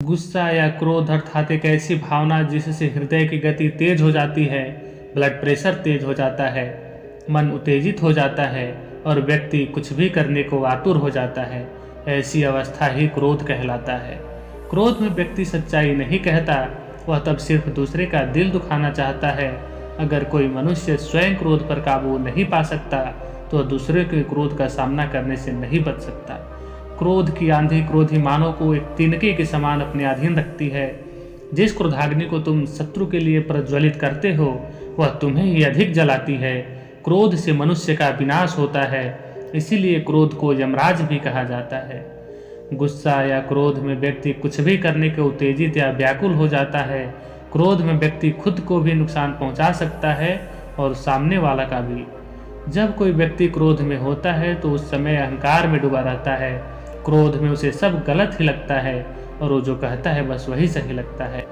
गुस्सा या क्रोध अर्थात एक ऐसी भावना जिससे हृदय की गति तेज हो जाती है, ब्लड प्रेशर तेज हो जाता है, मन उत्तेजित हो जाता है और व्यक्ति कुछ भी करने को आतुर हो जाता है। ऐसी अवस्था ही क्रोध कहलाता है। क्रोध में व्यक्ति सच्चाई नहीं कहता, वह तब सिर्फ दूसरे का दिल दुखाना चाहता है। अगर कोई मनुष्य स्वयं क्रोध पर काबू नहीं पा सकता तो दूसरे के क्रोध का सामना करने से नहीं बच सकता। क्रोध की आंधी क्रोधी मानव को एक तिनके के समान अपने अधीन रखती है। जिस क्रोधाग्नि को तुम शत्रु के लिए प्रज्वलित करते हो वह तुम्हें ही अधिक जलाती है। क्रोध से मनुष्य का विनाश होता है, इसीलिए क्रोध को यमराज भी कहा जाता है। गुस्सा या क्रोध में व्यक्ति कुछ भी करने के उत्तेजित या व्याकुल हो जाता है। क्रोध में व्यक्ति खुद को भी नुकसान पहुंचा सकता है और सामने वाला का भी। जब कोई व्यक्ति क्रोध में होता है तो उस समय अहंकार में डूबा रहता है। क्रोध में उसे सब गलत ही लगता है और वो जो कहता है बस वही सही लगता है।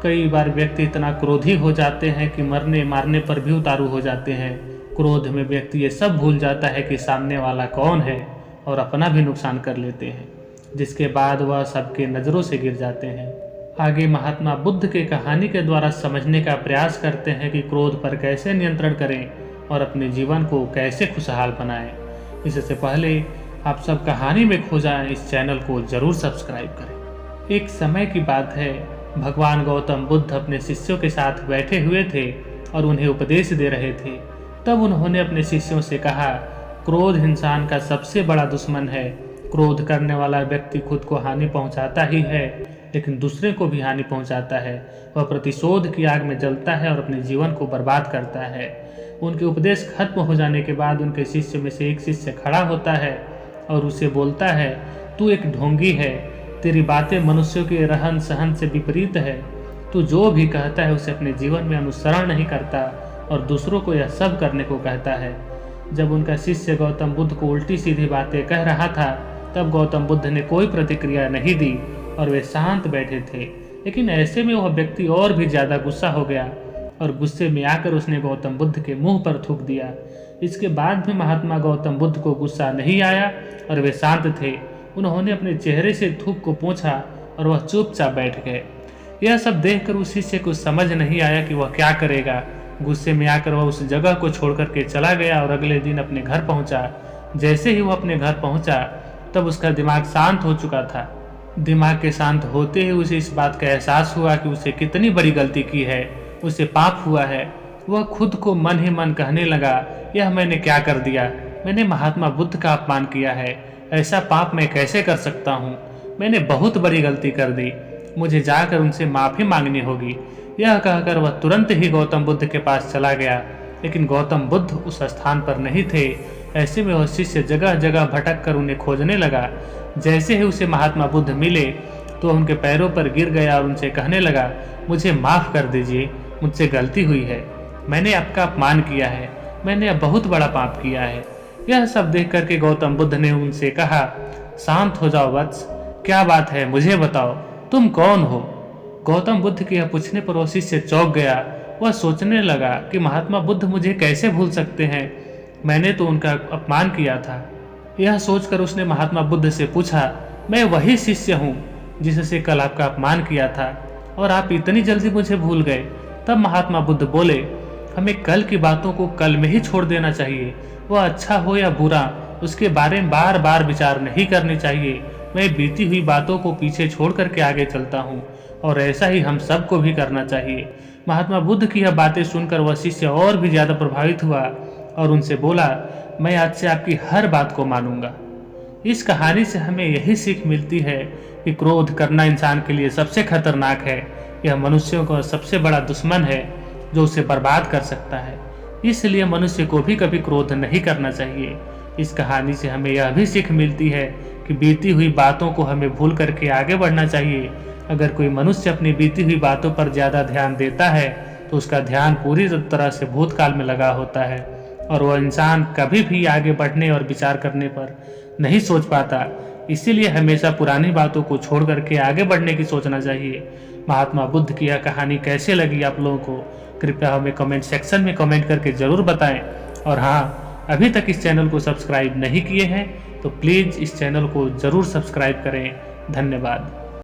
कई बार व्यक्ति इतना क्रोधी हो जाते हैं कि मरने मारने पर भी उतारू हो जाते हैं। क्रोध में व्यक्ति ये सब भूल जाता है कि सामने वाला कौन है और अपना भी नुकसान कर लेते हैं, जिसके बाद वह सबके नज़रों से गिर जाते हैं। आगे महात्मा बुद्ध के कहानी के द्वारा समझने का प्रयास करते हैं कि क्रोध पर कैसे नियंत्रण करें और अपने जीवन को कैसे खुशहाल बनाएं। इससे पहले आप सब कहानी में खो जाएं, इस चैनल को जरूर सब्सक्राइब करें। एक समय की बात है, भगवान गौतम बुद्ध अपने शिष्यों के साथ बैठे हुए थे और उन्हें उपदेश दे रहे थे। तब उन्होंने अपने शिष्यों से कहा, क्रोध इंसान का सबसे बड़ा दुश्मन है। क्रोध करने वाला व्यक्ति खुद को हानि पहुंचाता ही है, लेकिन दूसरे को भी हानि पहुंचाता है। वह प्रतिशोध की आग में जलता है और अपने जीवन को बर्बाद करता है। उनके उपदेश खत्म हो जाने के बाद उनके शिष्य में से एक शिष्य खड़ा होता है और उसे बोलता है, तू एक ढोंगी है, तेरी बातें मनुष्यों के रहन सहन से विपरीत है। तू जो भी कहता है उसे अपने जीवन में अनुसरण नहीं करता और दूसरों को यह सब करने को कहता है। जब उनका शिष्य गौतम बुद्ध को उल्टी सीधी बातें कह रहा था तब गौतम बुद्ध ने कोई प्रतिक्रिया नहीं दी और वे शांत बैठे थे। लेकिन ऐसे में वह व्यक्ति और भी ज़्यादा गुस्सा हो गया और गुस्से में आकर उसने गौतम बुद्ध के मुंह पर थूक दिया। इसके बाद भी महात्मा गौतम बुद्ध को गुस्सा नहीं आया और वे शांत थे। उन्होंने अपने चेहरे से थूक को पोंछा और वह चुपचाप बैठ गए। यह सब देखकर उस शिष्य को समझ नहीं आया कि वह क्या करेगा। गुस्से में आकर वह उस जगह को छोड़कर के चला गया और अगले दिन अपने घर पहुंचा। जैसे ही वह अपने घर पहुंचा तब उसका दिमाग शांत हो चुका था। दिमाग के शांत होते ही उसे इस बात का एहसास हुआ कि उसे कितनी बड़ी गलती की है, उसे पाप हुआ है। वह खुद को मन ही मन कहने लगा, यह मैंने क्या कर दिया, मैंने महात्मा बुद्ध का अपमान किया है, ऐसा पाप मैं कैसे कर सकता हूँ, मैंने बहुत बड़ी गलती कर दी, मुझे जाकर उनसे माफ़ी मांगनी होगी। यह कहकर वह तुरंत ही गौतम बुद्ध के पास चला गया, लेकिन गौतम बुद्ध उस स्थान पर नहीं थे। ऐसे में वह शिष्य जगह जगह भटक कर उन्हें खोजने लगा। जैसे ही उसे महात्मा बुद्ध मिले तो उनके पैरों पर गिर गया और उनसे कहने लगा, मुझे माफ़ कर दीजिए, मुझसे गलती हुई है, मैंने आपका अपमान किया है, मैंने अब बहुत बड़ा पाप किया है। यह सब देख करके गौतम बुद्ध ने उनसे कहा, शांत हो जाओ वत्स, क्या बात है, मुझे बताओ, तुम कौन हो। गौतम बुद्ध के यह पूछने पर वह शिष्य चौंक गया। वह सोचने लगा कि महात्मा बुद्ध मुझे कैसे भूल सकते हैं, मैंने तो उनका अपमान किया था। यह सोचकर उसने महात्मा बुद्ध से पूछा, मैं वही शिष्य हूँ जिससे कल आपका अपमान किया था और आप इतनी जल्दी मुझे भूल गए। तब महात्मा बुद्ध बोले, हमें कल की बातों को कल में ही छोड़ देना चाहिए। वह अच्छा हो या बुरा उसके बारे में बार बार विचार नहीं करनी चाहिए। मैं बीती हुई बातों को पीछे छोड़ करके आगे चलता हूँ और ऐसा ही हम सबको भी करना चाहिए। महात्मा बुद्ध की यह बातें सुनकर वह शिष्य और भी ज़्यादा प्रभावित हुआ और उनसे बोला, मैं आज से आपकी हर बात को मानूंगा। इस कहानी से हमें यही सीख मिलती है कि क्रोध करना इंसान के लिए सबसे खतरनाक है। यह मनुष्यों का सबसे बड़ा दुश्मन है जो उसे बर्बाद कर सकता है। इसलिए मनुष्य को भी कभी क्रोध नहीं करना चाहिए। इस कहानी से हमें यह भी सीख मिलती है कि बीती हुई बातों को हमें भूल करके आगे बढ़ना चाहिए। अगर कोई मनुष्य अपनी बीती हुई बातों पर ज़्यादा ध्यान देता है तो उसका ध्यान पूरी तरह से भूतकाल में लगा होता है और वह इंसान कभी भी आगे बढ़ने और विचार करने पर नहीं सोच पाता। इसीलिए हमेशा पुरानी बातों को छोड़ करके आगे बढ़ने की सोचना चाहिए। महात्मा बुद्ध की यह कहानी कैसे लगी आप लोगों को, कृपया हमें कमेंट सेक्शन में कमेंट करके ज़रूर बताएं। और हाँ, अभी तक इस चैनल को सब्सक्राइब नहीं किए हैं तो प्लीज़ इस चैनल को ज़रूर सब्सक्राइब करें। धन्यवाद।